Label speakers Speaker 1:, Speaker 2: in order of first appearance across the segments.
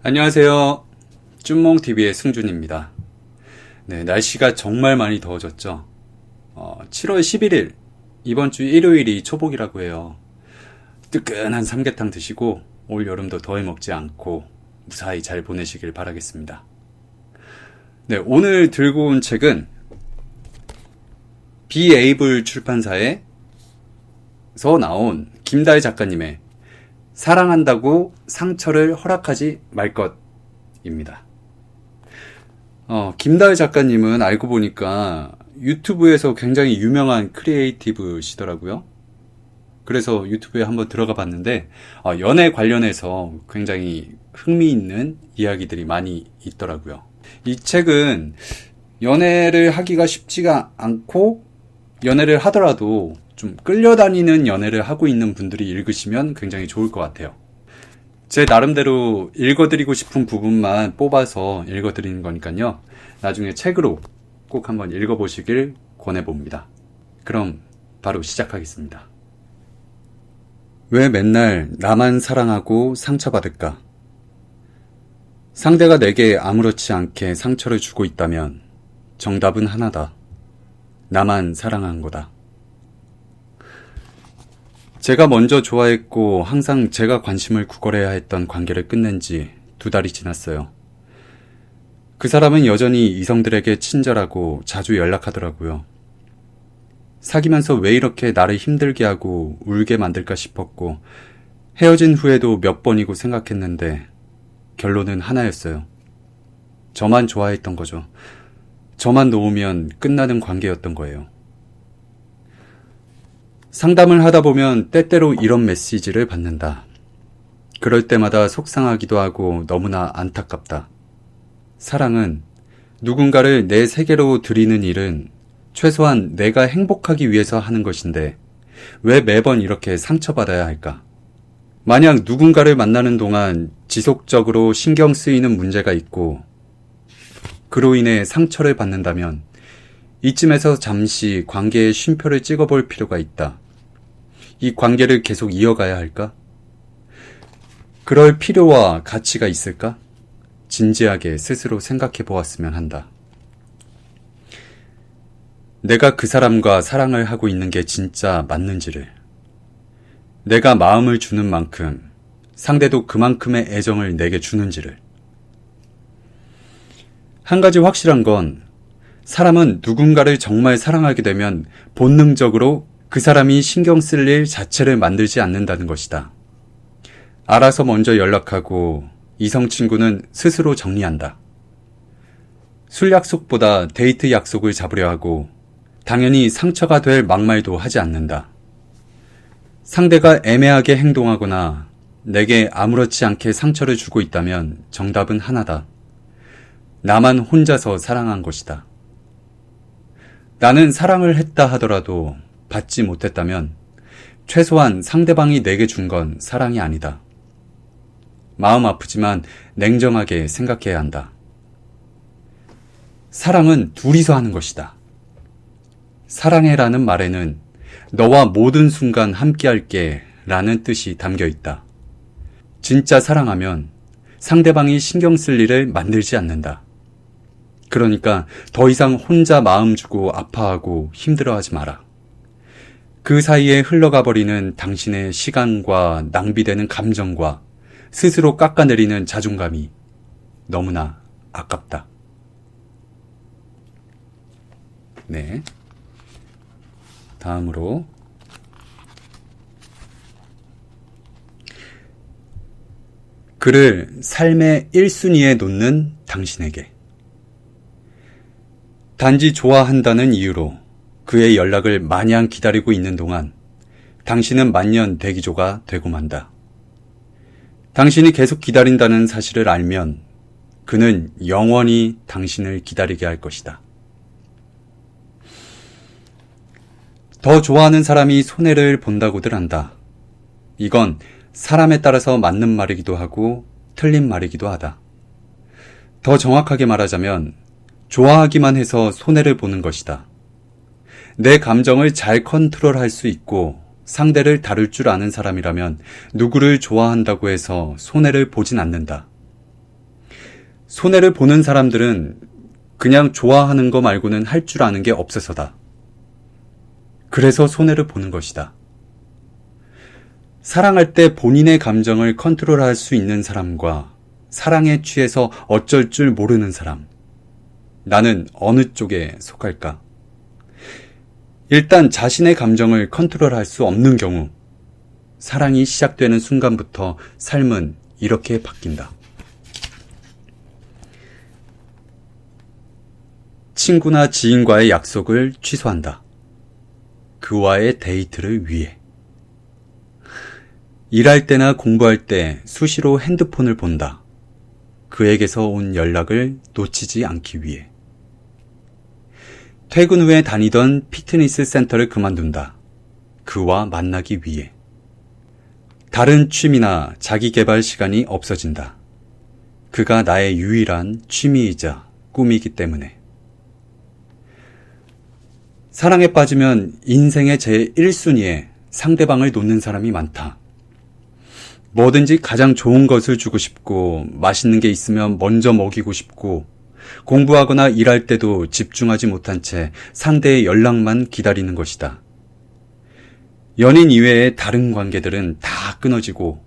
Speaker 1: 안녕하세요. 쭌몽TV의 승준입니다. 네, 날씨가 정말 많이 더워졌죠. 7월 11일, 이번 주 일요일이 초복이라고 해요. 뜨끈한 삼계탕 드시고 올 여름도 더위 먹지 않고 무사히 잘 보내시길 바라겠습니다. 네, 오늘 들고 온 책은 비에이블 출판사에서 나온 김다혜 작가님의 사랑한다고 상처를 허락하지 말 것입니다. 김다혜 작가님은 알고 보니까 유튜브에서 굉장히 유명한 크리에이티브시더라고요. 그래서 유튜브에 한번 들어가 봤는데 연애 관련해서 굉장히 흥미있는 이야기들이 많이 있더라고요. 이 책은 연애를 하기가 쉽지가 않고 연애를 하더라도 좀 끌려다니는 연애를 하고 있는 분들이 읽으시면 굉장히 좋을 것 같아요. 제 나름대로 읽어드리고 싶은 부분만 뽑아서 읽어드리는 거니까요. 나중에 책으로 꼭 한번 읽어보시길 권해봅니다. 그럼 바로 시작하겠습니다. 왜 맨날 나만 사랑하고 상처받을까? 상대가 내게 아무렇지 않게 상처를 주고 있다면 정답은 하나다. 나만 사랑한 거다. 제가 먼저 좋아했고 항상 제가 관심을 구걸해야 했던 관계를 끝낸 지 2달이 지났어요. 그 사람은 여전히 이성들에게 친절하고 자주 연락하더라고요. 사귀면서 왜 이렇게 나를 힘들게 하고 울게 만들까 싶었고 헤어진 후에도 몇 번이고 생각했는데 결론은 하나였어요. 저만 좋아했던 거죠. 저만 놓으면 끝나는 관계였던 거예요. 상담을 하다 보면 때때로 이런 메시지를 받는다. 그럴 때마다 속상하기도 하고 너무나 안타깝다. 사랑은 누군가를 내 세계로 들이는 일은 최소한 내가 행복하기 위해서 하는 것인데 왜 매번 이렇게 상처받아야 할까? 만약 누군가를 만나는 동안 지속적으로 신경 쓰이는 문제가 있고 그로 인해 상처를 받는다면 이쯤에서 잠시 관계에 쉼표를 찍어볼 필요가 있다. 이 관계를 계속 이어가야 할까? 그럴 필요와 가치가 있을까? 진지하게 스스로 생각해 보았으면 한다. 내가 그 사람과 사랑을 하고 있는 게 진짜 맞는지를, 내가 마음을 주는 만큼 상대도 그만큼의 애정을 내게 주는지를. 한 가지 확실한 건 사람은 누군가를 정말 사랑하게 되면 본능적으로 그 사람이 신경 쓸 일 자체를 만들지 않는다는 것이다. 알아서 먼저 연락하고 이성 친구는 스스로 정리한다. 술 약속보다 데이트 약속을 잡으려 하고 당연히 상처가 될 막말도 하지 않는다. 상대가 애매하게 행동하거나 내게 아무렇지 않게 상처를 주고 있다면 정답은 하나다. 나만 혼자서 사랑한 것이다. 나는 사랑을 했다 하더라도 받지 못했다면 최소한 상대방이 내게 준 건 사랑이 아니다. 마음 아프지만 냉정하게 생각해야 한다. 사랑은 둘이서 하는 것이다. 사랑해라는 말에는 너와 모든 순간 함께할게 라는 뜻이 담겨 있다. 진짜 사랑하면 상대방이 신경 쓸 일을 만들지 않는다. 그러니까 더 이상 혼자 마음 주고 아파하고 힘들어하지 마라. 그 사이에 흘러가 버리는 당신의 시간과 낭비되는 감정과 스스로 깎아내리는 자존감이 너무나 아깝다. 네. 다음으로 그를 삶의 1순위에 놓는 당신에게 단지 좋아한다는 이유로 그의 연락을 마냥 기다리고 있는 동안 당신은 만년 대기조가 되고 만다. 당신이 계속 기다린다는 사실을 알면 그는 영원히 당신을 기다리게 할 것이다. 더 좋아하는 사람이 손해를 본다고들 한다. 이건 사람에 따라서 맞는 말이기도 하고 틀린 말이기도 하다. 더 정확하게 말하자면 좋아하기만 해서 손해를 보는 것이다. 내 감정을 잘 컨트롤할 수 있고 상대를 다룰 줄 아는 사람이라면 누구를 좋아한다고 해서 손해를 보진 않는다. 손해를 보는 사람들은 그냥 좋아하는 거 말고는 할 줄 아는 게 없어서다. 그래서 손해를 보는 것이다. 사랑할 때 본인의 감정을 컨트롤할 수 있는 사람과 사랑에 취해서 어쩔 줄 모르는 사람. 나는 어느 쪽에 속할까? 일단 자신의 감정을 컨트롤할 수 없는 경우, 사랑이 시작되는 순간부터 삶은 이렇게 바뀐다. 친구나 지인과의 약속을 취소한다. 그와의 데이트를 위해. 일할 때나 공부할 때 수시로 핸드폰을 본다. 그에게서 온 연락을 놓치지 않기 위해. 퇴근 후에 다니던 피트니스 센터를 그만둔다. 그와 만나기 위해. 다른 취미나 자기 개발 시간이 없어진다. 그가 나의 유일한 취미이자 꿈이기 때문에. 사랑에 빠지면 인생의 제1순위에 상대방을 놓는 사람이 많다. 뭐든지 가장 좋은 것을 주고 싶고, 맛있는 게 있으면 먼저 먹이고 싶고, 공부하거나 일할 때도 집중하지 못한 채 상대의 연락만 기다리는 것이다. 연인 이외의 다른 관계들은 다 끊어지고,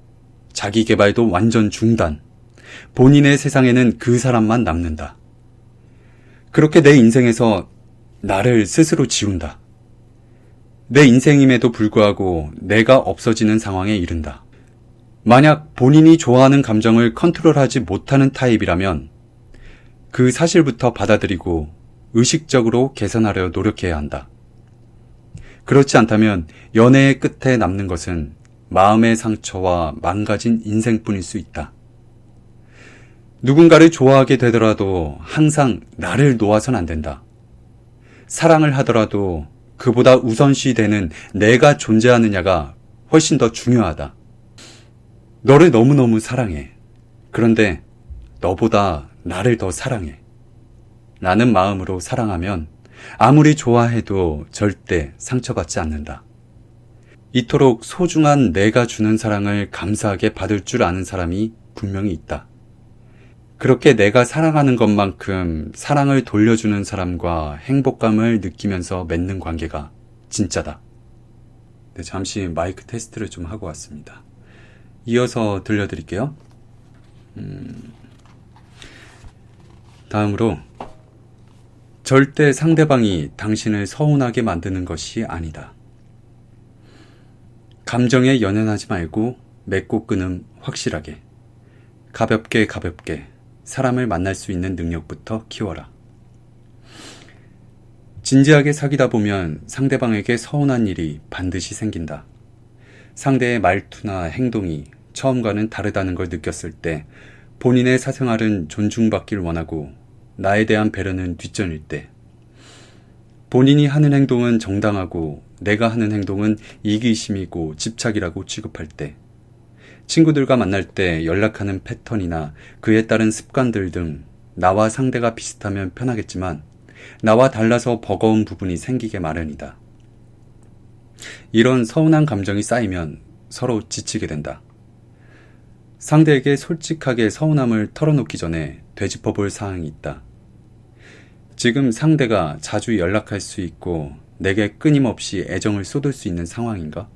Speaker 1: 자기 개발도 완전 중단. 본인의 세상에는 그 사람만 남는다. 그렇게 내 인생에서 나를 스스로 지운다. 내 인생임에도 불구하고 내가 없어지는 상황에 이른다. 만약 본인이 좋아하는 감정을 컨트롤하지 못하는 타입이라면 그 사실부터 받아들이고 의식적으로 개선하려 노력해야 한다. 그렇지 않다면 연애의 끝에 남는 것은 마음의 상처와 망가진 인생뿐일 수 있다. 누군가를 좋아하게 되더라도 항상 나를 놓아선 안 된다. 사랑을 하더라도 그보다 우선시되는 내가 존재하느냐가 훨씬 더 중요하다. 너를 너무너무 사랑해. 그런데 너보다 나를 더 사랑해. 라는 마음으로 사랑하면 아무리 좋아해도 절대 상처받지 않는다. 이토록 소중한 내가 주는 사랑을 감사하게 받을 줄 아는 사람이 분명히 있다. 그렇게 내가 사랑하는 것만큼 사랑을 돌려주는 사람과 행복감을 느끼면서 맺는 관계가 진짜다. 네, 잠시 마이크 테스트를 좀 하고 왔습니다. 이어서 들려드릴게요. 다음으로 절대 상대방이 당신을 서운하게 만드는 것이 아니다. 감정에 연연하지 말고 맺고 끊음 확실하게. 가볍게 사람을 만날 수 있는 능력부터 키워라. 진지하게 사귀다 보면 상대방에게 서운한 일이 반드시 생긴다. 상대의 말투나 행동이 처음과는 다르다는 걸 느꼈을 때 본인의 사생활은 존중받길 원하고 나에 대한 배려는 뒷전일 때 본인이 하는 행동은 정당하고 내가 하는 행동은 이기심이고 집착이라고 취급할 때 친구들과 만날 때 연락하는 패턴이나 그에 따른 습관들 등 나와 상대가 비슷하면 편하겠지만 나와 달라서 버거운 부분이 생기게 마련이다. 이런 서운한 감정이 쌓이면 서로 지치게 된다. 상대에게 솔직하게 서운함을 털어놓기 전에 되짚어볼 사항이 있다. 지금 상대가 자주 연락할 수 있고 내게 끊임없이 애정을 쏟을 수 있는 상황인가?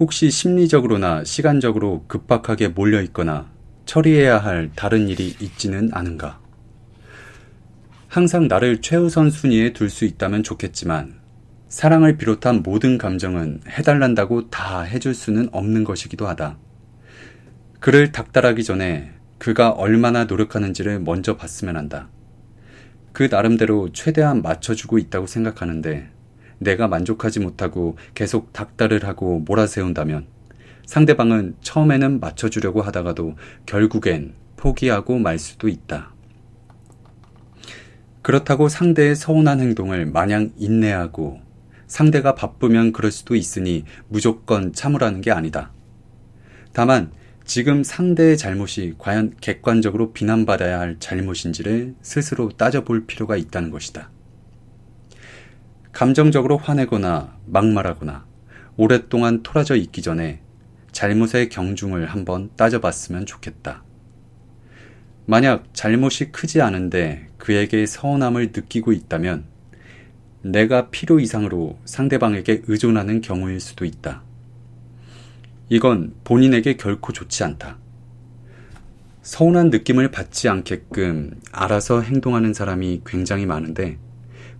Speaker 1: 혹시 심리적으로나 시간적으로 급박하게 몰려있거나 처리해야 할 다른 일이 있지는 않은가? 항상 나를 최우선 순위에 둘 수 있다면 좋겠지만 사랑을 비롯한 모든 감정은 해달란다고 다 해줄 수는 없는 것이기도 하다. 그를 닥달하기 전에 그가 얼마나 노력하는지를 먼저 봤으면 한다. 그 나름대로 최대한 맞춰주고 있다고 생각하는데 내가 만족하지 못하고 계속 닥달을 하고 몰아세운다면 상대방은 처음에는 맞춰주려고 하다가도 결국엔 포기하고 말 수도 있다. 그렇다고 상대의 서운한 행동을 마냥 인내하고 상대가 바쁘면 그럴 수도 있으니 무조건 참으라는 게 아니다. 다만 지금 상대의 잘못이 과연 객관적으로 비난받아야 할 잘못인지를 스스로 따져볼 필요가 있다는 것이다. 감정적으로 화내거나 막말하거나 오랫동안 토라져 있기 전에 잘못의 경중을 한번 따져봤으면 좋겠다. 만약 잘못이 크지 않은데 그에게 서운함을 느끼고 있다면 내가 필요 이상으로 상대방에게 의존하는 경우일 수도 있다. 이건 본인에게 결코 좋지 않다. 서운한 느낌을 받지 않게끔 알아서 행동하는 사람이 굉장히 많은데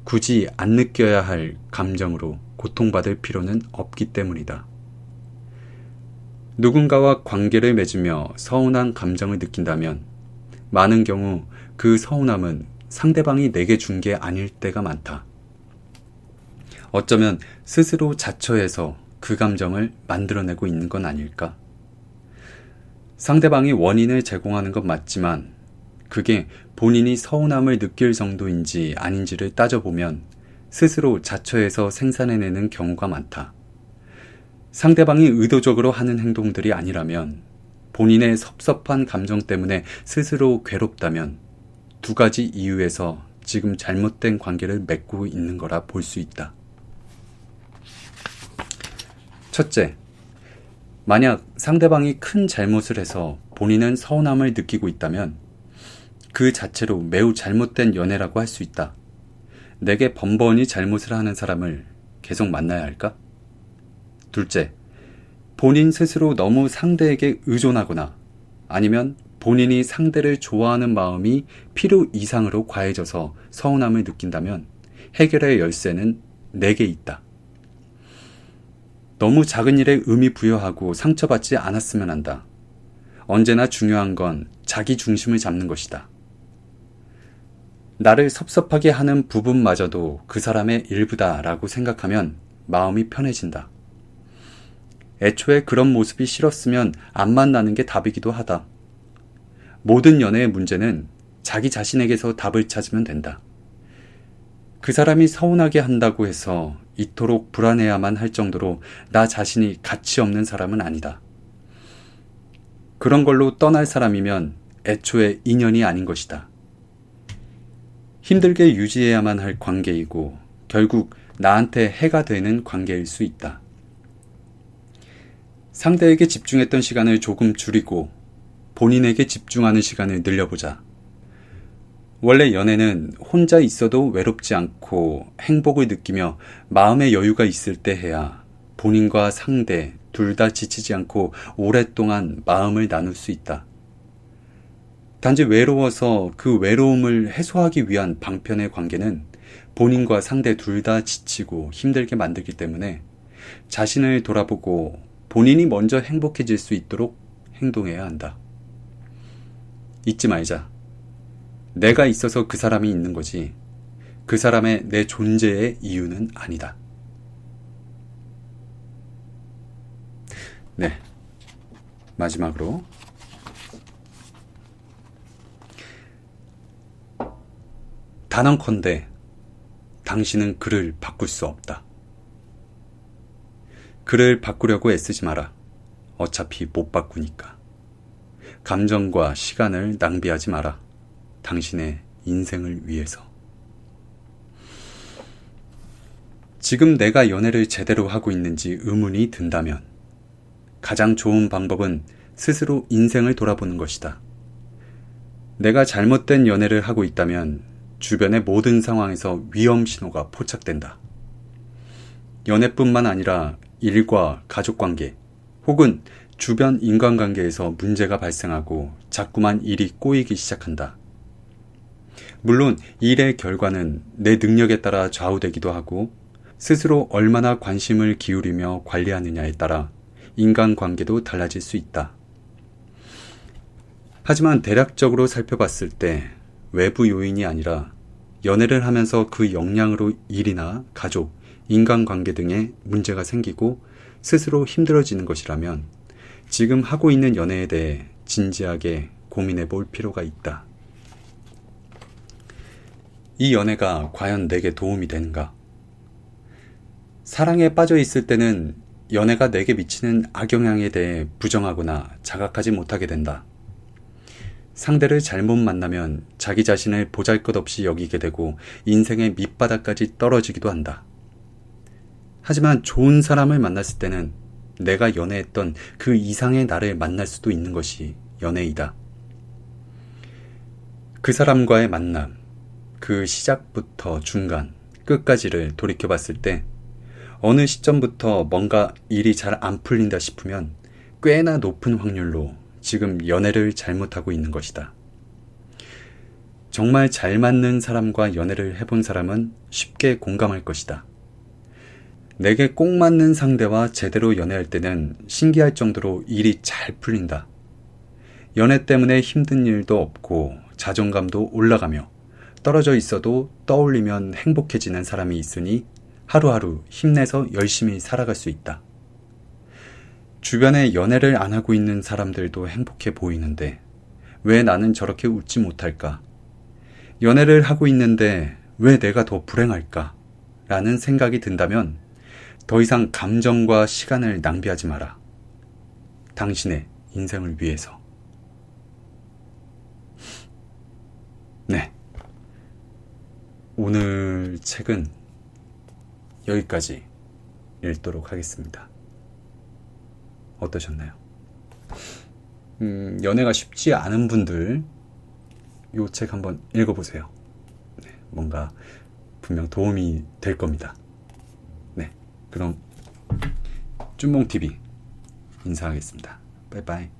Speaker 1: 굳이 안 느껴야 할 감정으로 고통받을 필요는 없기 때문이다. 누군가와 관계를 맺으며 서운한 감정을 느낀다면 많은 경우 그 서운함은 상대방이 내게 준 게 아닐 때가 많다. 어쩌면 스스로 자처해서 그 감정을 만들어내고 있는 건 아닐까? 상대방이 원인을 제공하는 건 맞지만 그게 본인이 서운함을 느낄 정도인지 아닌지를 따져보면 스스로 자처해서 생산해내는 경우가 많다. 상대방이 의도적으로 하는 행동들이 아니라면 본인의 섭섭한 감정 때문에 스스로 괴롭다면 두 가지 이유에서 지금 잘못된 관계를 맺고 있는 거라 볼 수 있다. 첫째, 만약 상대방이 큰 잘못을 해서 본인은 서운함을 느끼고 있다면 그 자체로 매우 잘못된 연애라고 할 수 있다. 내게 번번이 잘못을 하는 사람을 계속 만나야 할까? 둘째, 본인 스스로 너무 상대에게 의존하거나 아니면 본인이 상대를 좋아하는 마음이 필요 이상으로 과해져서 서운함을 느낀다면 해결의 열쇠는 내게 있다. 너무 작은 일에 의미 부여하고 상처받지 않았으면 한다. 언제나 중요한 건 자기 중심을 잡는 것이다. 나를 섭섭하게 하는 부분마저도 그 사람의 일부다라고 생각하면 마음이 편해진다. 애초에 그런 모습이 싫었으면 안 만나는 게 답이기도 하다. 모든 연애의 문제는 자기 자신에게서 답을 찾으면 된다. 그 사람이 서운하게 한다고 해서 이토록 불안해야만 할 정도로 나 자신이 가치 없는 사람은 아니다. 그런 걸로 떠날 사람이면 애초에 인연이 아닌 것이다. 힘들게 유지해야만 할 관계이고 결국 나한테 해가 되는 관계일 수 있다. 상대에게 집중했던 시간을 조금 줄이고 본인에게 집중하는 시간을 늘려보자. 원래 연애는 혼자 있어도 외롭지 않고 행복을 느끼며 마음의 여유가 있을 때 해야 본인과 상대 둘 다 지치지 않고 오랫동안 마음을 나눌 수 있다. 단지 외로워서 그 외로움을 해소하기 위한 방편의 관계는 본인과 상대 둘 다 지치고 힘들게 만들기 때문에 자신을 돌아보고 본인이 먼저 행복해질 수 있도록 행동해야 한다. 잊지 말자. 내가 있어서 그 사람이 있는 거지 그 사람의 내 존재의 이유는 아니다. 네. 마지막으로 단언컨대 당신은 그를 바꿀 수 없다. 그를 바꾸려고 애쓰지 마라. 어차피 못 바꾸니까. 감정과 시간을 낭비하지 마라. 당신의 인생을 위해서. 지금 내가 연애를 제대로 하고 있는지 의문이 든다면 가장 좋은 방법은 스스로 인생을 돌아보는 것이다. 내가 잘못된 연애를 하고 있다면 주변의 모든 상황에서 위험 신호가 포착된다. 연애뿐만 아니라 일과 가족관계 혹은 주변 인간관계에서 문제가 발생하고 자꾸만 일이 꼬이기 시작한다. 물론 일의 결과는 내 능력에 따라 좌우되기도 하고 스스로 얼마나 관심을 기울이며 관리하느냐에 따라 인간관계도 달라질 수 있다. 하지만 대략적으로 살펴봤을 때 외부 요인이 아니라 연애를 하면서 그 영향으로 일이나 가족, 인간관계 등에 문제가 생기고 스스로 힘들어지는 것이라면 지금 하고 있는 연애에 대해 진지하게 고민해 볼 필요가 있다. 이 연애가 과연 내게 도움이 되는가? 사랑에 빠져 있을 때는 연애가 내게 미치는 악영향에 대해 부정하거나 자각하지 못하게 된다. 상대를 잘못 만나면 자기 자신을 보잘것없이 여기게 되고 인생의 밑바닥까지 떨어지기도 한다. 하지만 좋은 사람을 만났을 때는 내가 연애했던 그 이상의 나를 만날 수도 있는 것이 연애이다. 그 사람과의 만남, 그 시작부터 중간, 끝까지를 돌이켜봤을 때 어느 시점부터 뭔가 일이 잘 안 풀린다 싶으면 꽤나 높은 확률로 지금 연애를 잘못하고 있는 것이다. 정말 잘 맞는 사람과 연애를 해본 사람은 쉽게 공감할 것이다. 내게 꼭 맞는 상대와 제대로 연애할 때는 신기할 정도로 일이 잘 풀린다. 연애 때문에 힘든 일도 없고 자존감도 올라가며 떨어져 있어도 떠올리면 행복해지는 사람이 있으니 하루하루 힘내서 열심히 살아갈 수 있다. 주변에 연애를 안 하고 있는 사람들도 행복해 보이는데 왜 나는 저렇게 웃지 못할까? 연애를 하고 있는데 왜 내가 더 불행할까? 라는 생각이 든다면 더 이상 감정과 시간을 낭비하지 마라. 당신의 인생을 위해서. 네. 오늘 책은 여기까지 읽도록 하겠습니다. 어떠셨나요? 연애가 쉽지 않은 분들 이 책 한번 읽어보세요. 네, 뭔가 분명 도움이 될 겁니다. 네, 그럼 쭌몽TV 인사하겠습니다. 빠이빠이.